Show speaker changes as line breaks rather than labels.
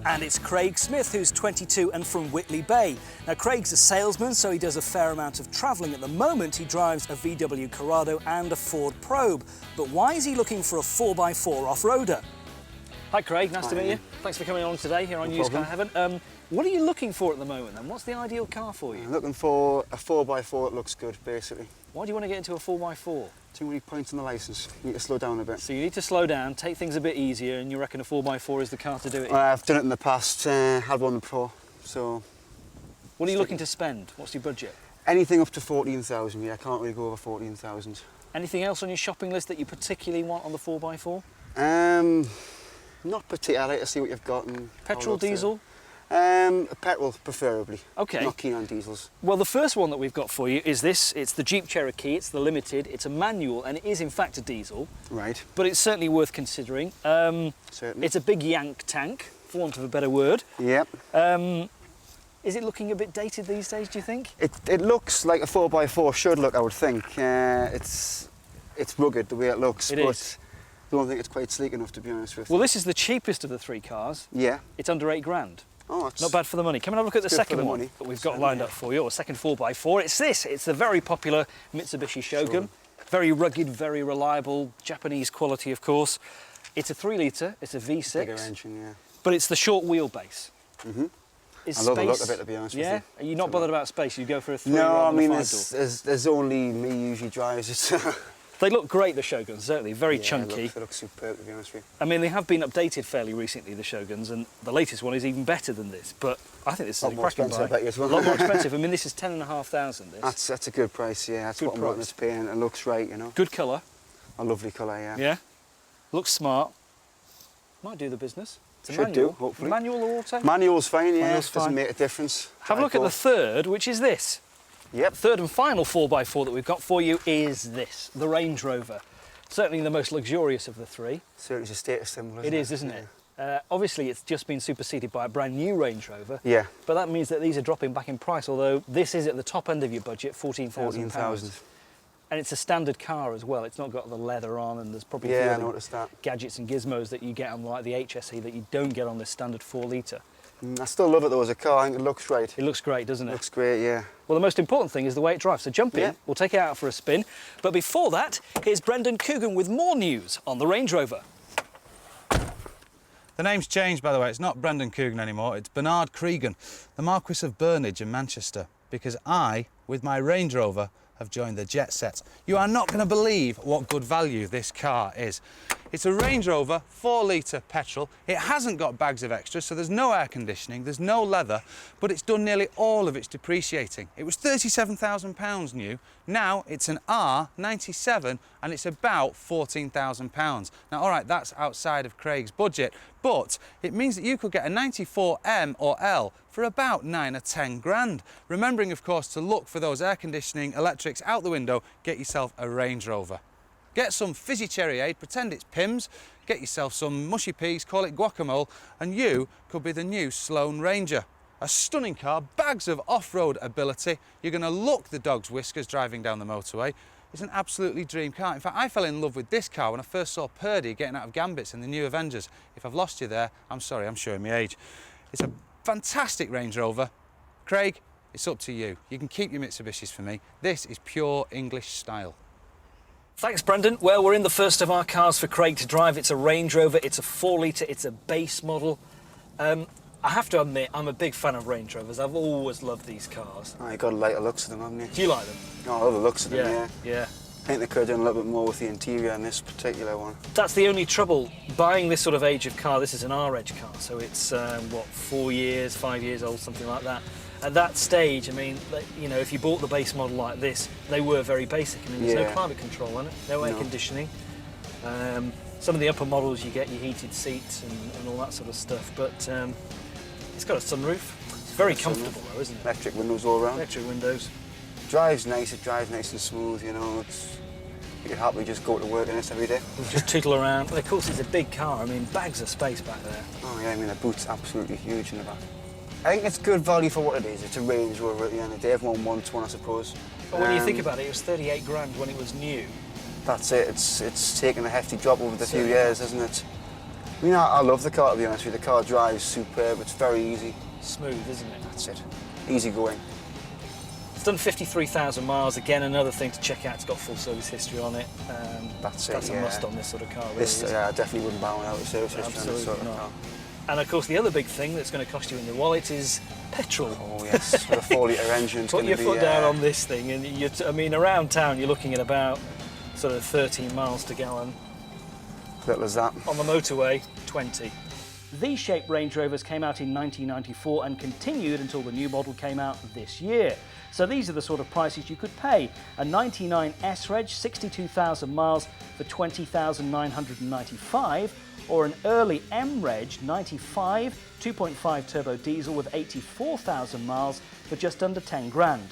And it's Craig Smith, who's 22 and from Whitley Bay. Now, Craig's a salesman, so he does a fair amount of travelling. At the moment, he drives a VW Corrado and a Ford Probe. But why is he looking for a 4x4 off-roader? Hi, Craig. Nice to meet you. Thanks for coming on today here on Used Car Heaven. What are you looking for at the moment, then? What's the ideal car for you?
I'm looking for a 4x4 that looks good, basically.
Why do you want to get into a 4x4?
Too many points on the licence. You need to slow down a bit.
So you need to slow down, take things a bit easier, and you reckon a 4x4 is the car to do it in?
I've done it in the past, had one before, so...
What are you looking to spend? What's your budget?
Anything up to 14,000, yeah, I can't really go over 14,000.
Anything else on your shopping list that you particularly want on the 4x4?
Not particularly. I like to see what you've got. And
petrol, diesel?
Petrol, preferably.
Okay.
Not keen on diesels.
Well, the first one that we've got for you is this. It's the Jeep Cherokee. It's the Limited. It's a manual, and it is in fact a diesel.
Right.
But it's certainly worth considering.
Certainly.
It's a big yank tank, for want of a better word.
Yep.
Is it looking a bit dated these days, do you think?
It looks like a 4x4 should look, I would think. It's rugged the way it looks.
It is.
I don't think it's quite sleek enough, to be honest with you.
Well, this is the cheapest of the three cars.
Yeah.
It's under £8,000.
Oh, it's
not bad for the money. Come and have a look at the second one that we've got lined up for you, or second 4x4. It's this. It's the very popular Mitsubishi Shogun. Very rugged, very reliable, Japanese quality, of course. It's a 3-litre. It's a V6.
Bigger engine, yeah.
But it's the short wheelbase.
Mm-hmm.
I
love the look of it, to be honest with you.
Are you not bothered about space? You go for a 3
No, I mean,
than a 5-door?
there's only me usually drives it.
They look great, the Shoguns, certainly. Very chunky.
They look superb, to be honest with you.
I mean, they have been updated fairly recently, the Shoguns, and the latest one is even better than this. But I think this is a cracking buy.
A
lot more expensive. I mean, this is 10,500.
That's a good price, yeah. That's what I'm looking to pay, and it looks right, you know.
Good colour.
A lovely colour, yeah.
Yeah. Looks smart. Might do the business. It's a
Should
manual.
do, hopefully.
Manual or auto?
Manual's fine, yeah.
Manual's fine.
Doesn't make a difference.
Have a look at the third, which is this.
Yep.
Third and final 4x4 that we've got for you is this, the Range Rover. Certainly the most luxurious of the three.
Certainly it's a status symbol, isn't it?
It is, isn't it? Obviously, it's just been superseded by a brand new Range Rover.
Yeah.
But that means that these are dropping back in price, although this is at the top end of your budget, £14,000. And it's a standard car as well. It's not got the leather on, and there's probably
I noticed that.
Gadgets and gizmos that you get on like the HSE that you don't get on this standard 4-litre.
I still love it though as a car. I think it looks right.
It looks great, doesn't it?
Looks great, yeah.
Well, the most important thing is the way it drives. So jump in, we'll take it out for a spin. But before that, here's Brendan Coogan with more news on the Range Rover.
The name's changed, by the way. It's not Brendan Coogan anymore. It's Bernard Cregan, the Marquis of Burnage in Manchester, because I, with my Range Rover, have joined the jet set. You are not going to believe what good value this car is. It's a Range Rover 4-litre petrol. It hasn't got bags of extras, so there's no air conditioning, there's no leather, but it's done nearly all of its depreciating. It was £37,000 new. Now it's an R97 and it's about £14,000. Now, all right, that's outside of Craig's budget, but it means that you could get a 94M or L for about 9 or 10 grand. Remembering, of course, to look for those air conditioning electrics out the window, get yourself a Range Rover. Get some fizzy cherry aid, pretend it's Pimm's, get yourself some mushy peas, call it guacamole, and you could be the new Sloan Ranger. A stunning car, bags of off-road ability. You're going to look the dog's whiskers driving down the motorway. It's an absolutely dream car. In fact, I fell in love with this car when I first saw Purdy getting out of Gambits in the new Avengers. If I've lost you there, I'm sorry, I'm showing my age. It's a fantastic Range Rover. Craig, it's up to you. You can keep your Mitsubishis for me. This is pure English style.
Thanks, Brendan. Well, we're in the first of our cars for Craig to drive. It's a Range Rover, it's a 4-litre, it's a base model. I have to admit, I'm a big fan of Range Rovers. I've always loved these cars.
Oh, you've got to like the looks of them, haven't you?
Do you like them?
Oh, I love the looks of them, yeah.
Yeah.
I think they could have done a little bit more with the interior on this particular one.
That's the only trouble. Buying this sort of age of car, this is an R-Edge car, so it's, what, 4 years, 5 years old, something like that. At that stage, I mean, you know, if you bought the base model like this, they were very basic. I mean, there's no climate control on it, no air conditioning. Some of the upper models, you get your heated seats and all that sort of stuff, but it's got a sunroof. It's very comfortable though, isn't it?
Electric windows all around.
Electric windows.
Drives nice, it drives nice and smooth, you know. You could happily just go to work in this every day.
Just tootle around. But of course, it's a big car. I mean, bags of space back there.
Oh yeah, I mean, the boot's absolutely huge in the back. I think it's good value for what it is. It's a Range Rover at the end of the day. Everyone wants one, I suppose.
But when you think about it, it was 38 grand when it was new.
That's it. It's taken a hefty drop over the few years, hasn't it? I mean, I love the car, to be honest with you. The car drives superb. It's very easy.
Smooth, isn't it?
That's it. Easy going.
It's done 53,000 miles. Again, another thing to check out. It's got full service history on it.
That's
a
yeah.
must on this sort of car. Really,
This,
isn't it?
yeah, I definitely wouldn't buy one out of service history on this sort
Absolutely
of
not.
car.
And of course, the other big thing that's going to cost you in your wallet is petrol.
Oh yes, with a 4-litre engine.
Put your foot down on this thing, and I mean, around town you're looking at about sort of 13 miles to gallon.
Little as that.
On the motorway, 20. These shaped Range Rovers came out in 1994 and continued until the new model came out this year. So these are the sort of prices you could pay. A 99 S-Reg, 62,000 miles for 20,995, or an early M-Reg 95 2.5 turbo diesel with 84,000 miles for just under 10 grand.